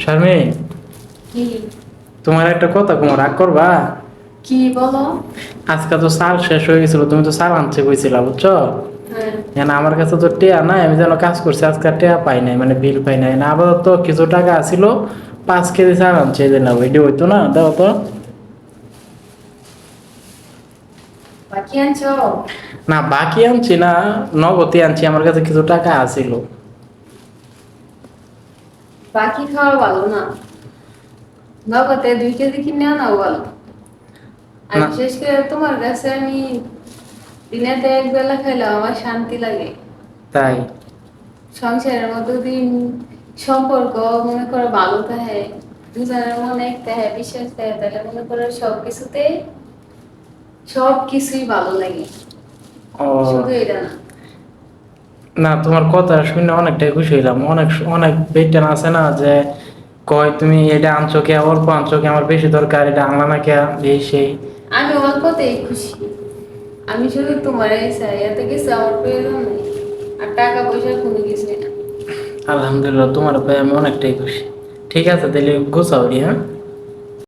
শারমিন, কি তোমার একটা কথা কোনো রাগ করবা? কি বলো? আজকে তো চাল শেষ হয়ে গেছিল, তুমি তো চাল আনতে কইছিলা, বুঝছো? হ্যাঁ। না আমার কাছে তো টেয়া নাই, আমি যেন কাজ করছি আজকে আর টেয়া পাই নাই, মানে বিল পাই নাই না। আপাতত কিছু টাকা আছিল, 5 কেজি চাল আনছে, এই দিন এটি হইতো না, দাও তো। বাকি আনছো? না বাকি আনছি না, নগদই আনছি, আমার কাছে কিছু টাকা আছিল। বাকি খাওয়া ভালো না, নগদে 2 কেজি কিনে আনাও ভালো। আর না বিশেষ করে তোমার কাছে আমি দিনেতে এক বেলা খাইলে আমার শান্তি লাগে। তাই? সংসারের মধ্যে দিন সম্পর্ক মনে করো ভালো থাকে, দুজনের মনে এক থাকে, বিশ্বাস থাকে, তাহলে মনে করো সব কিছুই ভালো লাগে। শুধু ও এটা না। না, তোমার কথা শুনে অনেকটাই খুশি হইলাম। অনেক অনেক বেটেন আছে না যে কয় তুমি এটা আনছো কে, অল্প আনছো কে, আমার বেশি দরকার, এটা আনলা না কে, এই সেই। আমি অল্পতেই খুশি। আমি শুধু তোমার চাই, এত কিছু আমার প্রয়োজন নেই। আর টাকা পয়সার কোনো কিছুই না। আলহামদুলিল্লাহ, তোমার ভাই আমি অনেকটাই খুশি। ঠিক আছে, তাহলে গোছাও রি, হ্যাঁ।